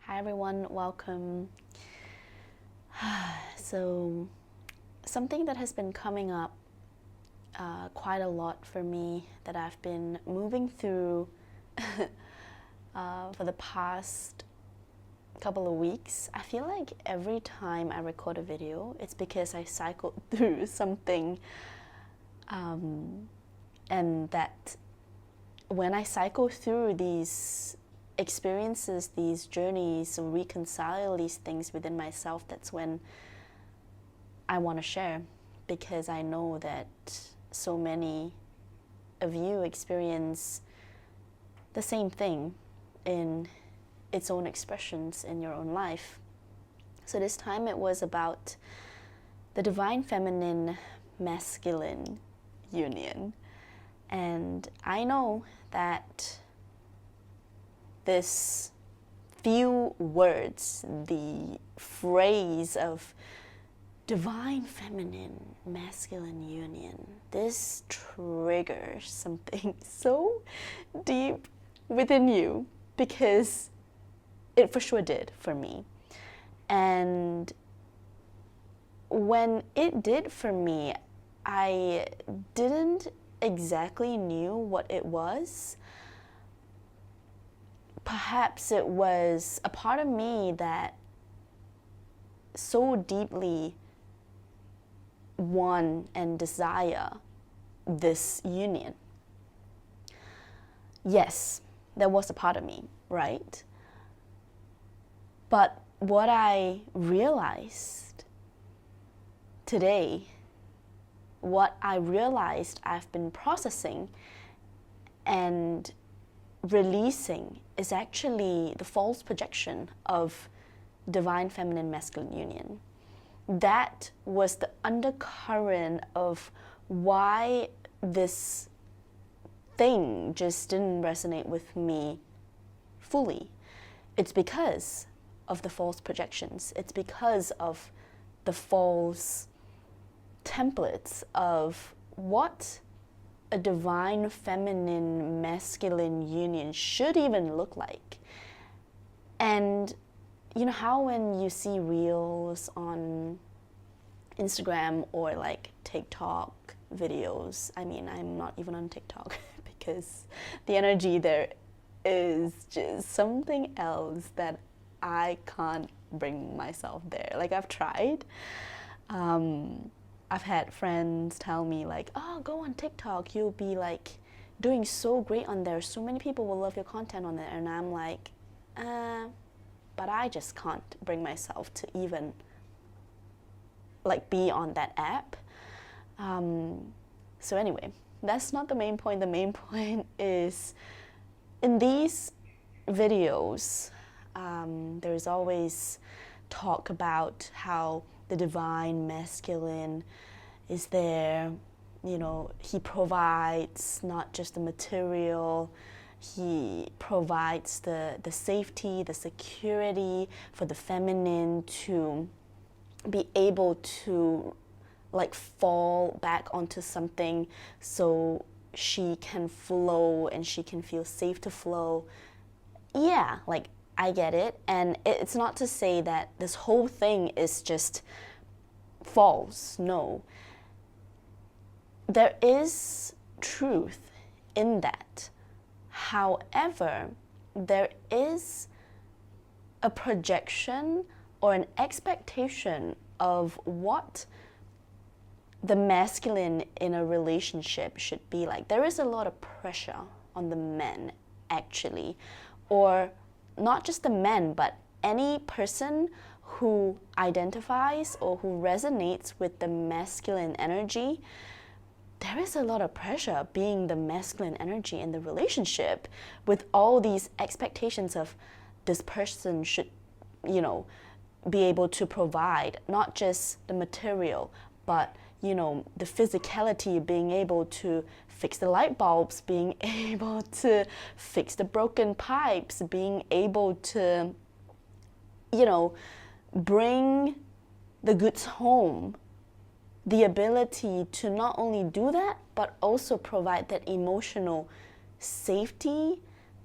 Hi everyone, welcome. So, something that has been coming up quite a lot for me that I've been moving through for the past couple of weeks. I feel like every time I record a video, it's because I cycled through something, and that when I cycle through these experiences, these journeys, reconcile these things within myself, that's when I want to share, because I know that so many of you experience the same thing in its own expressions in your own life. So this time it was about the divine feminine masculine union. And I know that this few words, the phrase of divine feminine masculine union, this triggers something so deep within you, because it for sure did for me. And when it did for me, I didn't exactly knew what it was. Perhaps it was a part of me that so deeply want and desire this union. Yes, there was a part of me, right? But what I realized today, what I realized I've been processing and releasing, is actually the false projection of divine feminine masculine union. That was the undercurrent of why this thing just didn't resonate with me fully. It's because of the false projections. It's because of the false templates of what a divine feminine masculine union should even look like. And you know how when you see reels on Instagram or like TikTok videos, I mean, I'm not even on TikTok because the energy there is just something else that I can't bring myself there. Like, I've tried. I've had friends tell me like, oh, go on TikTok, you'll be like doing so great on there, so many people will love your content on there. And I'm like, but I just can't bring myself to even like be on that app. So anyway, that's not the main point. The main point is, in these videos, there's always talk about how the divine masculine is there. You know, he provides not just the material, he provides the safety, the security for the feminine to be able to like fall back onto something so she can flow and she can feel safe to flow. Yeah, like, I get it. And it's not to say that this whole thing is just false. No. There is truth in that. However, there is a projection or an expectation of what the masculine in a relationship should be like. There is a lot of pressure on the men, actually, or not just the men, but any person who identifies or who resonates with the masculine energy. There is a lot of pressure being the masculine energy in the relationship, with all these expectations of this person should, you know, be able to provide not just the material, but, you know, the physicality, being able to fix the light bulbs, being able to fix the broken pipes, being able to, you know, bring the goods home. The ability to not only do that, but also provide that emotional safety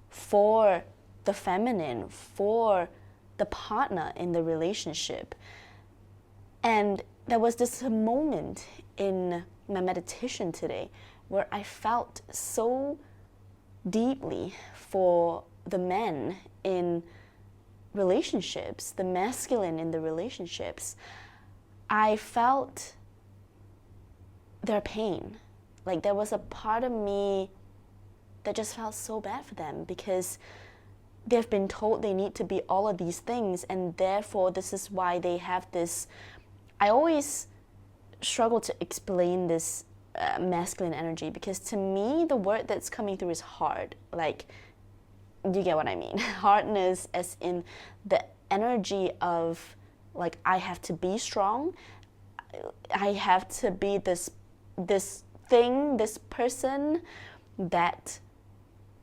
for the feminine, for the partner in the relationship. And there was this moment in my meditation today where I felt so deeply for the men in relationships, the masculine in the relationships. I felt their pain. Like there was a part of me that just felt so bad for them because they've been told they need to be all of these things, and therefore this is why they have this. I always struggle to explain this masculine energy, because to me the word that's coming through is hard. Like, you get what I mean. Hardness as in the energy of, like, I have to be strong, I have to be this thing, this person that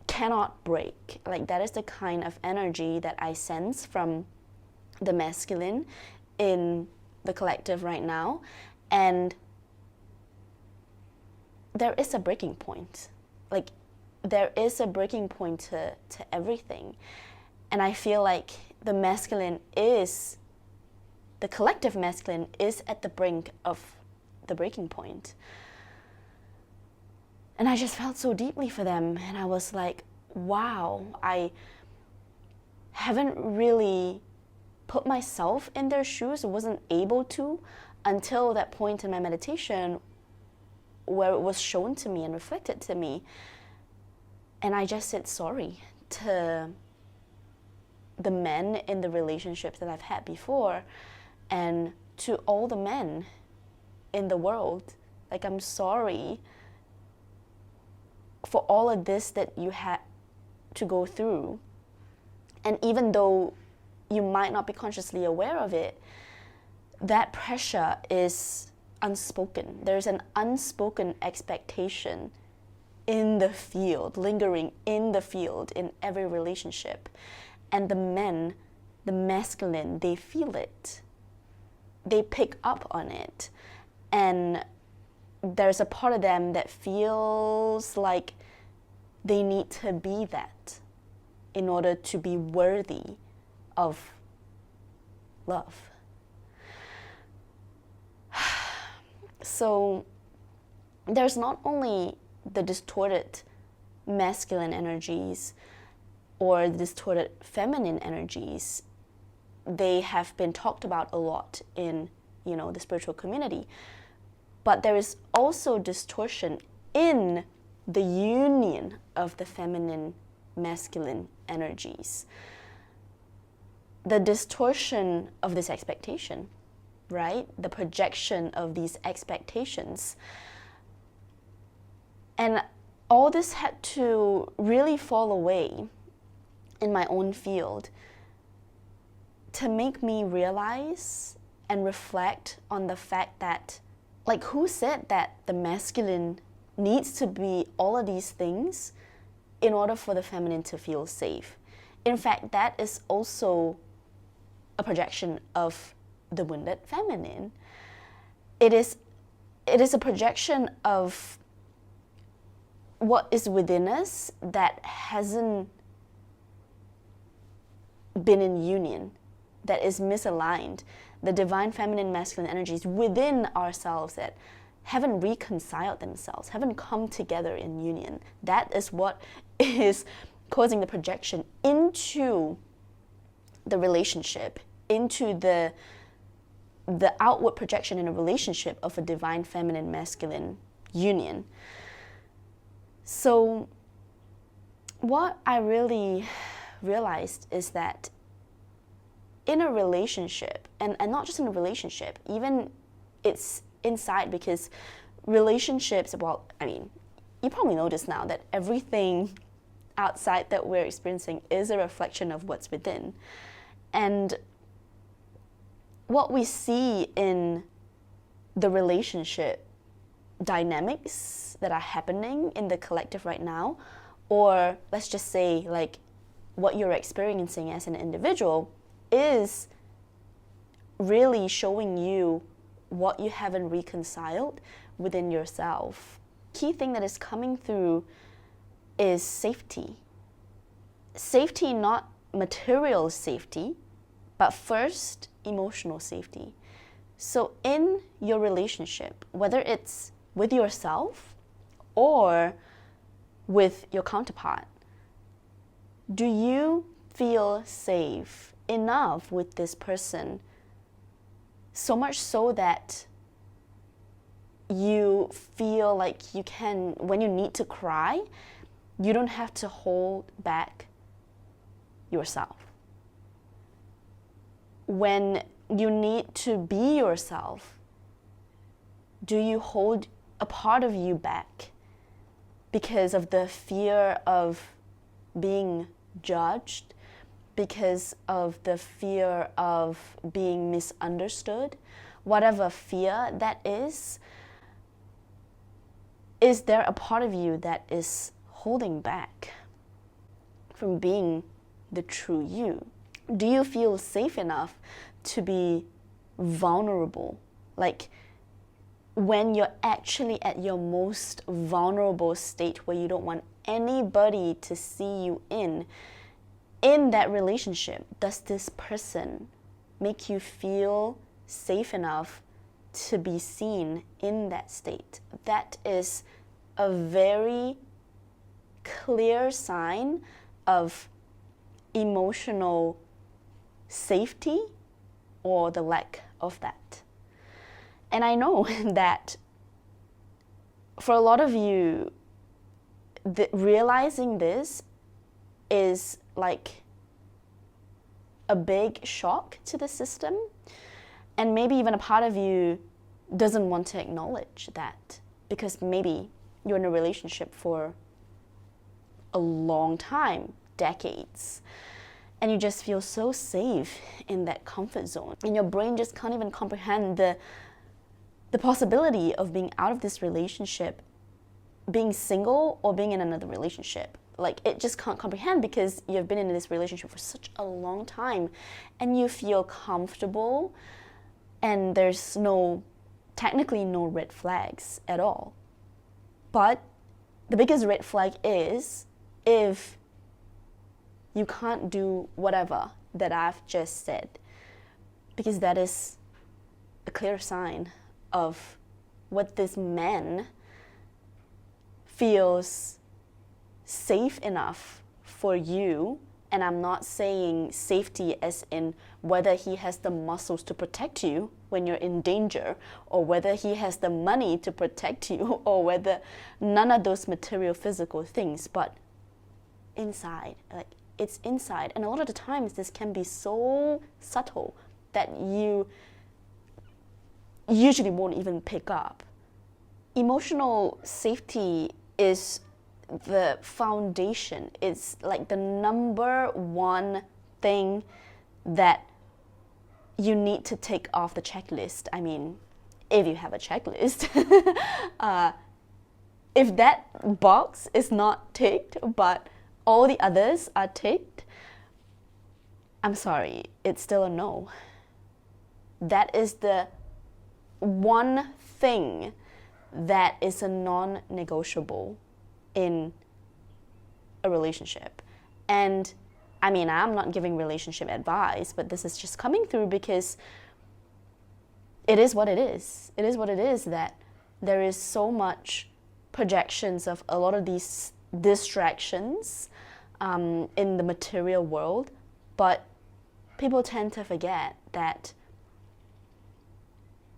cannot break. Like, that is the kind of energy that I sense from the masculine in the collective right now. And there is a breaking point. Like, there is a breaking point to everything. And I feel like the masculine is, the collective masculine is at the brink of the breaking point. And I just felt so deeply for them. And I was like, wow, I haven't really put myself in their shoes, wasn't able to, until that point in my meditation where it was shown to me and reflected to me. And I just said sorry to the men in the relationships that I've had before, and to all the men in the world. Like, I'm sorry for all of this that you had to go through. And even though you might not be consciously aware of it, that pressure is unspoken. There's an unspoken expectation in the field, lingering in the field in every relationship. And the men, the masculine, they feel it. They pick up on it. And there's a part of them that feels like they need to be that in order to be worthy of love. So there's not only the distorted masculine energies or the distorted feminine energies. They have been talked about a lot in, the spiritual community. But there is also distortion in the union of the feminine masculine energies. The distortion of this expectation, right? The projection of these expectations. And all this had to really fall away in my own field to make me realize and reflect on the fact that, like, who said that the masculine needs to be all of these things in order for the feminine to feel safe? In fact, that is also a projection of the wounded feminine. It is a projection of what is within us that hasn't been in union, that is misaligned. The divine feminine masculine energies within ourselves that haven't reconciled themselves, haven't come together in union. That is what is causing the projection into the relationship, into the outward projection in a relationship of a divine feminine masculine union. So what I really realized is that in a relationship, and not just in a relationship, even it's inside, because relationships, you probably notice now that everything outside that we're experiencing is a reflection of what's within. And what we see in the relationship dynamics that are happening in the collective right now, or let's just say like what you're experiencing as an individual, is really showing you what you haven't reconciled within yourself. Key thing that is coming through is safety. Safety, not material safety, But first, emotional safety. So in your relationship, whether it's with yourself or with your counterpart, do you feel safe enough with this person, so much so that you feel like you can, when you need to cry, you don't have to hold back yourself? When you need to be yourself, do you hold a part of you back because of the fear of being judged, because of the fear of being misunderstood? Whatever fear that is there a part of you that is holding back from being the true you? Do you feel safe enough to be vulnerable? Like when you're actually at your most vulnerable state, where you don't want anybody to see you in that relationship, does this person make you feel safe enough to be seen in that state? That is a very clear sign of emotional safety or the lack of that. And I know that for a lot of you, realizing this is like a big shock to the system, and maybe even a part of you doesn't want to acknowledge that, because maybe you're in a relationship for a long time, decades, and you just feel so safe in that comfort zone, and your brain just can't even comprehend the possibility of being out of this relationship, being single, or being in another relationship. Like, it just can't comprehend, because you've been in this relationship for such a long time and you feel comfortable, and there's technically no red flags at all. But the biggest red flag is if you can't do whatever that I've just said, because that is a clear sign of what this man feels safe enough for you. And I'm not saying safety as in whether he has the muscles to protect you when you're in danger, or whether he has the money to protect you, or whether none of those material physical things, but inside, like it's inside. And a lot of the times this can be so subtle that you usually won't even pick up. Emotional safety is the foundation. It's like the number one thing that you need to take off the checklist. I mean, if you have a checklist. If that box is not ticked, but all the others are ticked, I'm sorry, it's still a no. That is the one thing that is a non-negotiable in a relationship. And I mean, I'm not giving relationship advice, but this is just coming through because it is what it is. It is what it is, that there is so much projections of a lot of these distractions in the material world, but people tend to forget that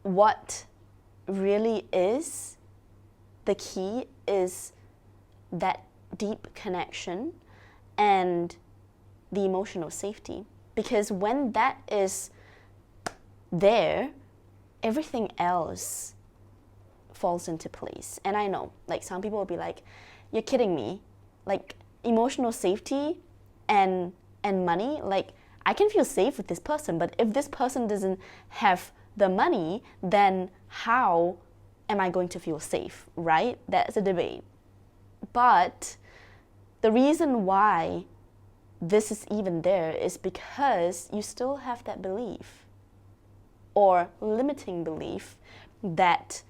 what really is the key is that deep connection and the emotional safety. Because when that is there, everything else falls into place. And I know, like, some people will be like, you're kidding me. Like, emotional safety and money, like, I can feel safe with this person, but if this person doesn't have the money, then how am I going to feel safe, right? That's a debate. But the reason why this is even there is because you still have that belief, or limiting belief, that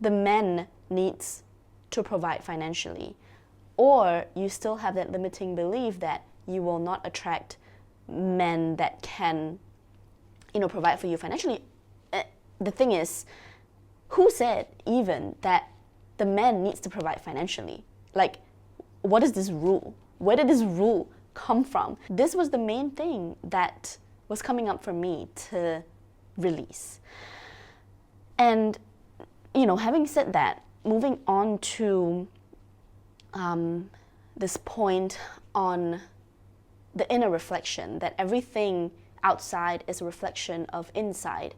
the man needs to provide financially, or you still have that limiting belief that you will not attract men that can, provide for you financially. The thing is, who said even that the man needs to provide financially? Like, what is this rule? Where did this rule come from? This was the main thing that was coming up for me to release. And, having said that, moving on to this point on the inner reflection, that everything outside is a reflection of inside.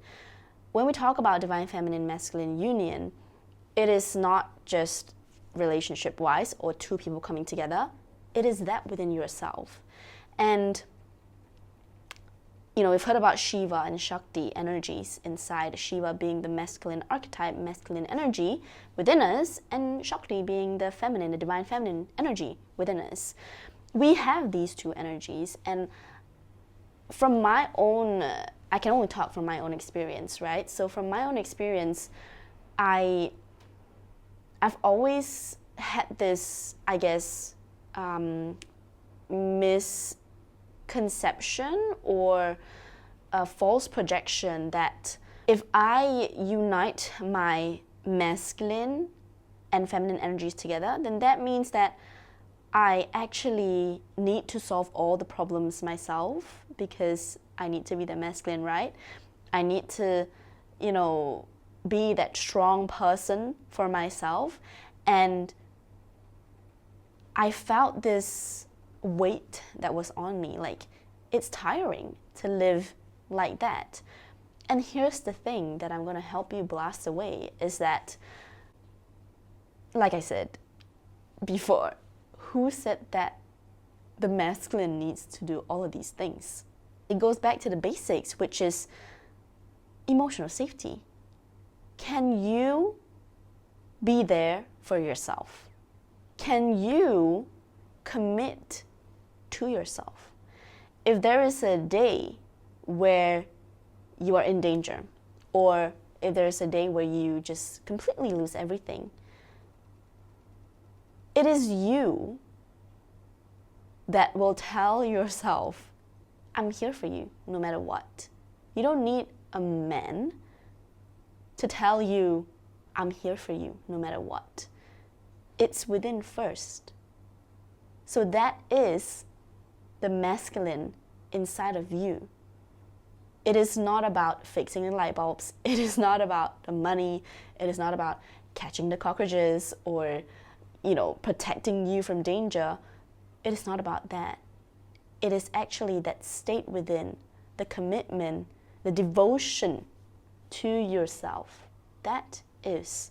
When we talk about divine feminine masculine union, it is not just relationship-wise or two people coming together. It is that within yourself. And we've heard about Shiva and Shakti energies inside, Shiva being the masculine archetype, masculine energy within us, and Shakti being the feminine, the divine feminine energy within us. We have these two energies, and from my own, I can only talk from my own experience, right? So from my own experience, I've always had this, I guess, misconception or a false projection that if I unite my masculine and feminine energies together, then that means that I actually need to solve all the problems myself because I need to be the masculine, right? I need to, be that strong person for myself. And I felt this weight that was on me. Like, it's tiring to live like that. And here's the thing that I'm going to help you blast away is that, like I said before, who said that the masculine needs to do all of these things? It goes back to the basics, which is emotional safety. Can you be there for yourself? Can you commit to yourself? If there is a day where you are in danger, or if there's a day where you just completely lose everything, it is you that will tell yourself, I'm here for you no matter what. You don't need a man to tell you, I'm here for you no matter what. It's within first. So that is the masculine inside of you. It is not about fixing the light bulbs. It is not about the money. It is not about catching the cockroaches or, protecting you from danger. It is not about that. It is actually that state within, the commitment, the devotion to yourself. That is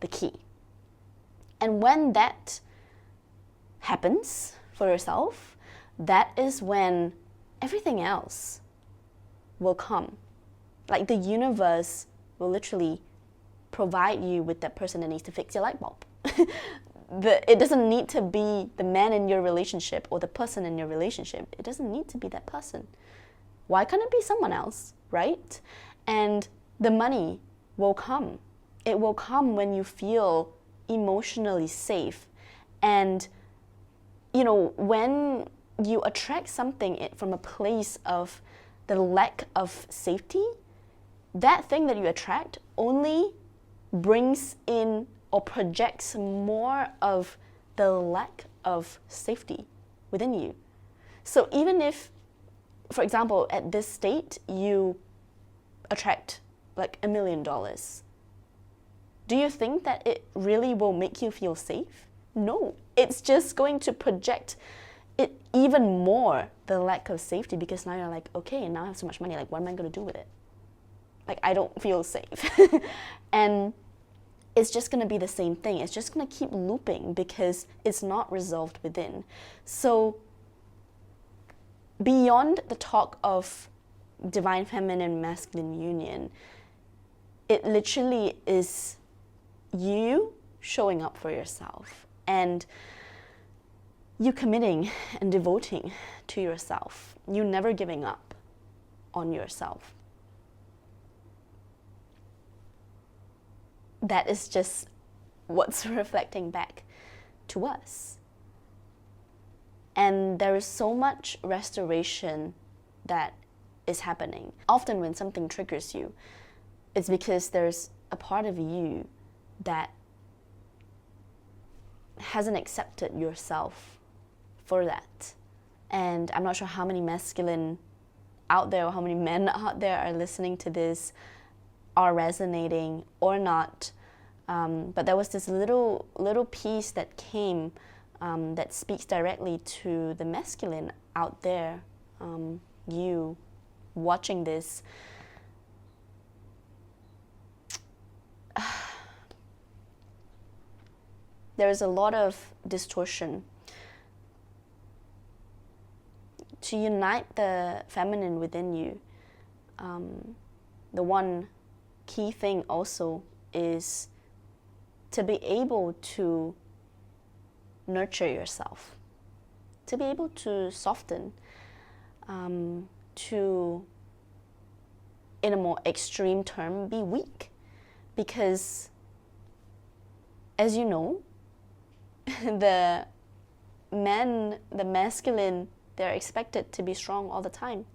the key. And when that happens for yourself, that is when everything else will come. Like the universe will literally provide you with that person that needs to fix your light bulb. It doesn't need to be the man in your relationship or the person in your relationship. It doesn't need to be that person. Why can't it be someone else, right? And the money will come. It will come when you feel emotionally safe. And, when you attract something from a place of the lack of safety, that thing that you attract only brings in or projects more of the lack of safety within you. So even if, for example, at this state, you attract like $1 million, do you think that it really will make you feel safe? No, it's just going to project it even more, the lack of safety, because now you're like, okay, now I have so much money, like what am I going to do with it? Like, I don't feel safe. And it's just going to be the same thing. It's just going to keep looping because it's not resolved within. So beyond the talk of divine feminine masculine union, it literally is you showing up for yourself and you committing and devoting to yourself. You never giving up on yourself. That is just what's reflecting back to us. And there is so much restoration that is happening. Often when something triggers you, it's because there's a part of you that hasn't accepted yourself for that. And I'm not sure how many masculine out there or how many men out there are listening to this, are resonating or not. But there was this little piece that came that speaks directly to the masculine out there, you watching this. There is a lot of distortion. To unite the feminine within you, the one key thing also is to be able to nurture yourself, to be able to soften, to, in a more extreme term, be weak. Because, as you know, the men, the masculine, they're expected to be strong all the time,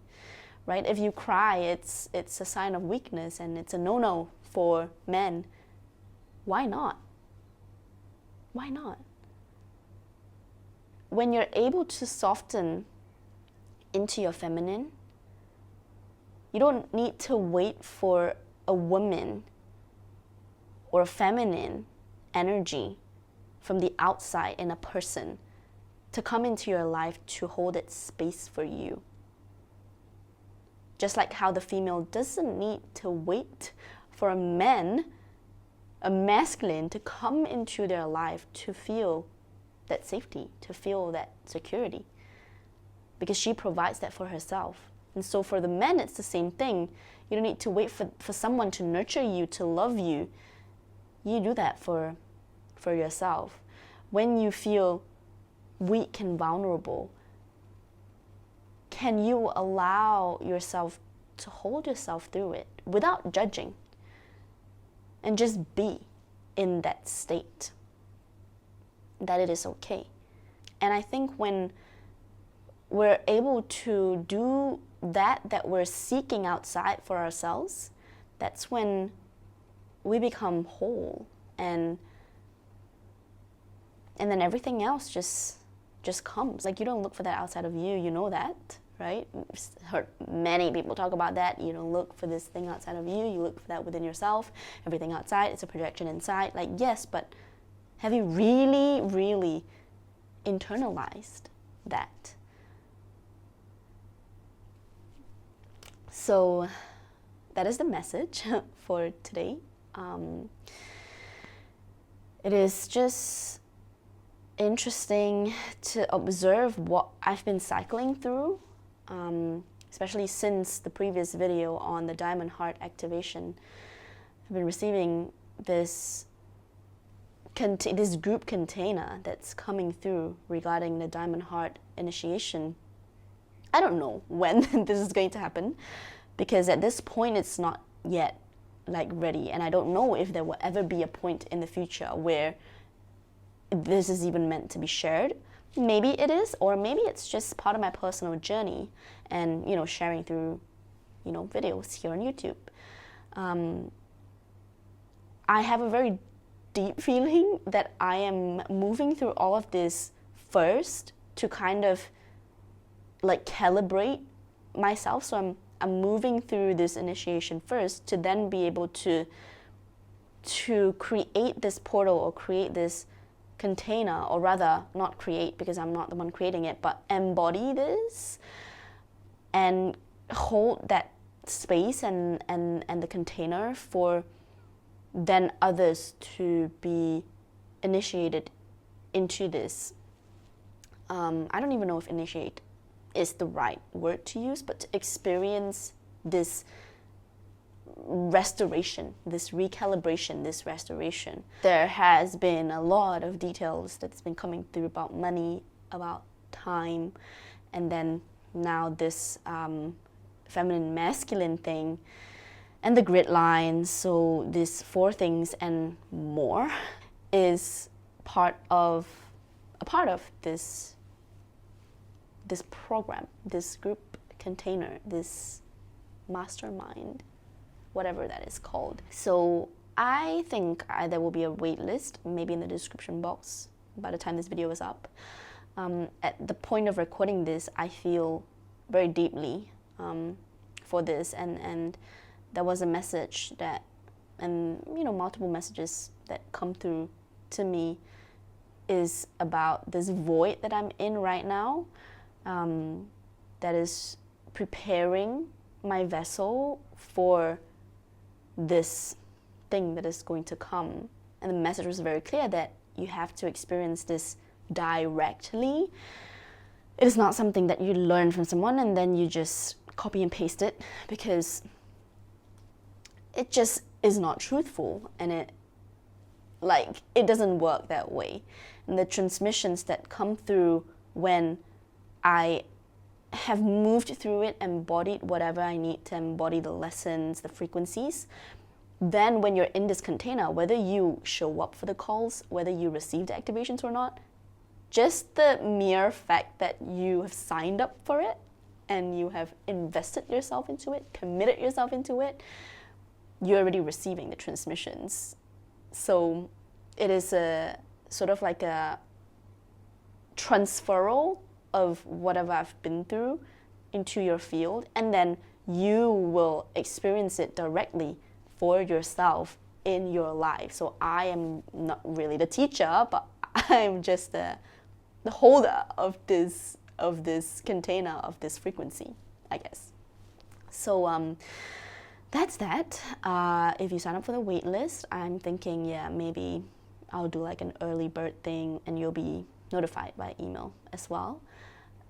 right? If you cry, it's a sign of weakness, and it's a no-no for men. Why not? Why not? When you're able to soften into your feminine, you don't need to wait for a woman or a feminine energy from the outside in a person to come into your life to hold its space for you. Just like how the female doesn't need to wait for a man, a masculine, to come into their life to feel that safety, to feel that security, because she provides that for herself. And so for the men, it's the same thing. You don't need to wait for someone to nurture you, to love you. You do that for yourself. When you feel weak and vulnerable, can you allow yourself to hold yourself through it without judging, and just be in that state, that it is okay? And I think when we're able to do that we're seeking outside for ourselves, that's when we become whole, and then everything else just comes. Like, you don't look for that outside of you, you know that, right? I've heard many people talk about that. You don't look for this thing outside of you, you look for that within yourself. Everything outside, it's a projection inside. Like, yes, but have you really, really internalized that? So that is the message for today. It is just interesting to observe what I've been cycling through, especially since the previous video on the diamond heart activation. I've been receiving this group container that's coming through regarding the diamond heart initiation. I don't know when this is going to happen, because at this point it's not yet like ready, and I don't know if there will ever be a point in the future where this is even meant to be shared. Maybe it is, or maybe it's just part of my personal journey, and sharing through videos here on YouTube. I have a very deep feeling that I am moving through all of this first to kind of like calibrate myself. So I'm moving through this initiation first to then be able to create this portal, or create this container, or rather not create, because I'm not the one creating it, but embody this and hold that space and the container for then others to be initiated into this. I don't even know if initiate is the right word to use, but to experience this restoration, this recalibration, this restoration. There has been a lot of details that's been coming through about money, about time, and then now this feminine masculine thing, and the grid lines. So these 4 things and more is a part of this this program, this group container, this mastermind, whatever that is called. So I think there will be a waitlist, maybe in the description box by the time this video is up. At the point of recording this, I feel very deeply for this, and there was a message that, and multiple messages that come through to me is about this void that I'm in right now, that is preparing my vessel for this thing that is going to come. And the message was very clear that you have to experience this directly. It is not something that you learn from someone and then you just copy and paste it, because it just is not truthful, and it doesn't work that way. And the transmissions that come through when I have moved through it, embodied whatever I need to embody, the lessons, the frequencies, then when you're in this container, whether you show up for the calls, whether you receive the activations or not, just the mere fact that you have signed up for it and you have invested yourself into it, committed yourself into it, you're already receiving the transmissions. So it is a sort of like a transferal of whatever I've been through into your field, and then you will experience it directly for yourself in your life. So I am not really the teacher, but I'm just the holder of this container, of this frequency, I guess. So that's that. If you sign up for the waitlist, I'm thinking, maybe I'll do like an early bird thing and you'll be notified by email as well.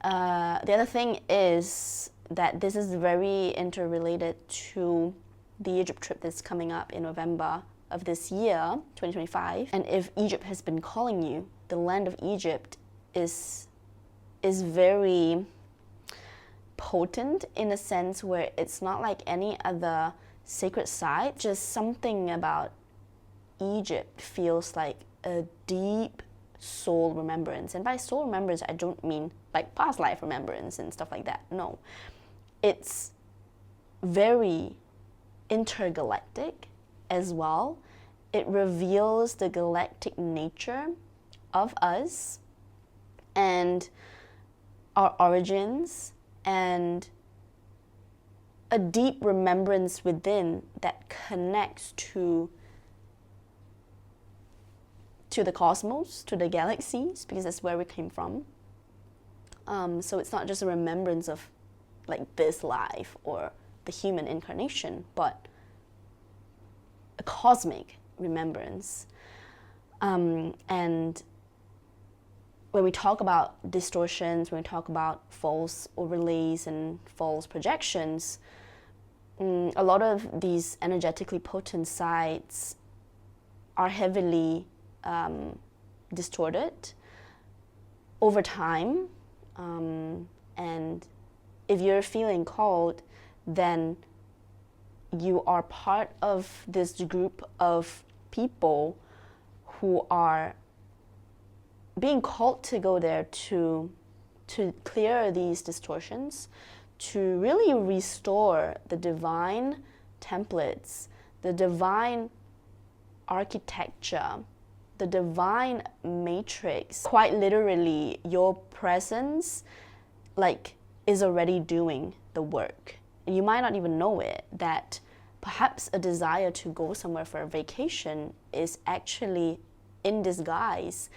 The other thing is that this is very interrelated to the Egypt trip that's coming up in November of this year, 2025. And if Egypt has been calling you, the land of Egypt is very potent in a sense where it's not like any other sacred site. Just something about Egypt feels like a deep soul remembrance. And by soul remembrance, I don't mean like past life remembrance and stuff like that. No. It's very intergalactic as well. It reveals the galactic nature of us and our origins, and a deep remembrance within that connects to the cosmos, to the galaxies, because that's where we came from. So it's not just a remembrance of like this life or the human incarnation, but a cosmic remembrance. And when we talk about distortions, when we talk about false overlays and false projections, a lot of these energetically potent sites are heavily distorted over time. And if you're feeling called, then you are part of this group of people who are being called to go there to clear these distortions, to really restore the divine templates, the divine architecture, the divine matrix. Quite literally, your presence is already doing the work. And you might not even know it, that perhaps a desire to go somewhere for a vacation is actually in disguise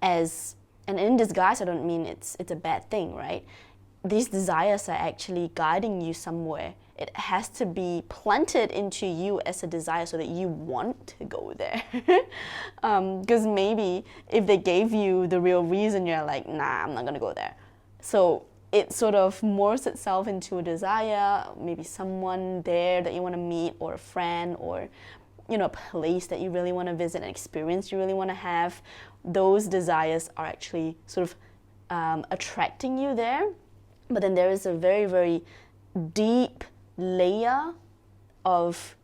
as, and in disguise I don't mean it's a bad thing, right? These desires are actually guiding you somewhere. It has to be planted into you as a desire so that you want to go there. Because maybe if they gave you the real reason, you're like, nah, I'm not gonna go there. So it sort of morphs itself into a desire, maybe someone there that you want to meet, or a friend, or a place that you really want to visit, an experience you really want to have. Those desires are actually sort of attracting you there. But then there is a very, very deep layer of,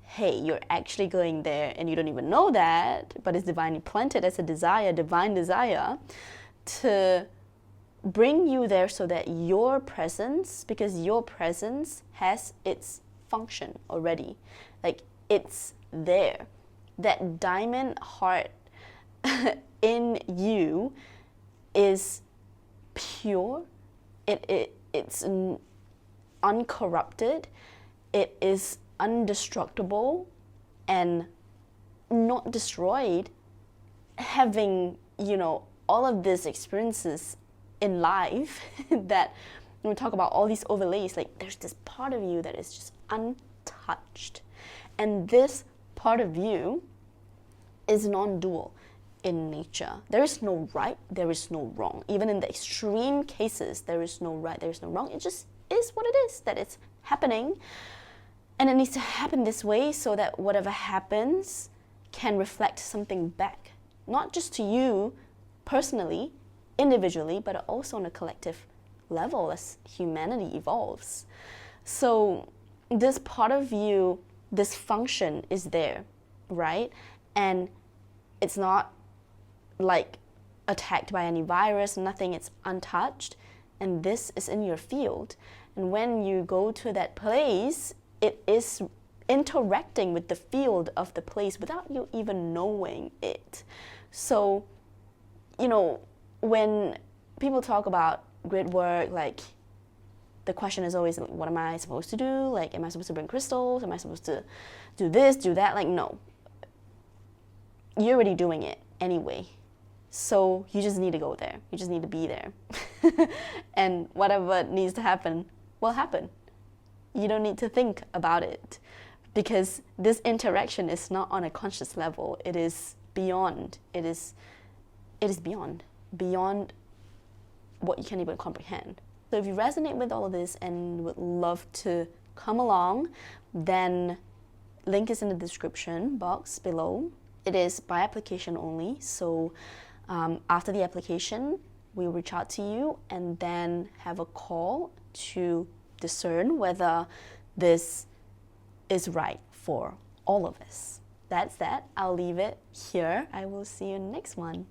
hey, you're actually going there and you don't even know that, but it's divinely planted as a desire, divine desire, to bring you there so that your presence, because your presence has its function already, like it's there. That diamond heart in you is pure, it's uncorrupted, it is indestructible and not destroyed, having, all of these experiences in life that when we talk about all these overlays, like there's this part of you that is just untouched. And this part of you is non-dual in nature. There is no right, there is no wrong. Even in the extreme cases, there is no right, there is no wrong. It just is what it is, that it's happening. And it needs to happen this way so that whatever happens can reflect something back. Not just to you personally, individually, but also on a collective level as humanity evolves. So this part of you, this function is there, right? And it's not like attacked by any virus, nothing, it's untouched. And this is in your field. And when you go to that place, it is interacting with the field of the place without you even knowing it. So, when people talk about grid work, like the question is always, like, what am I supposed to do? Like, am I supposed to bring crystals? Am I supposed to do this, do that? Like, no. You're already doing it anyway. So you just need to go there. You just need to be there. And whatever needs to happen will happen. You don't need to think about it because this interaction is not on a conscious level. It is beyond. It is beyond what you can even comprehend. So if you resonate with all of this and would love to come along, then link is in the description box below. It is by application only. So after the application, we'll reach out to you and then have a call to discern whether this is right for all of us. That's that. I'll leave it here. I will see you in the next one.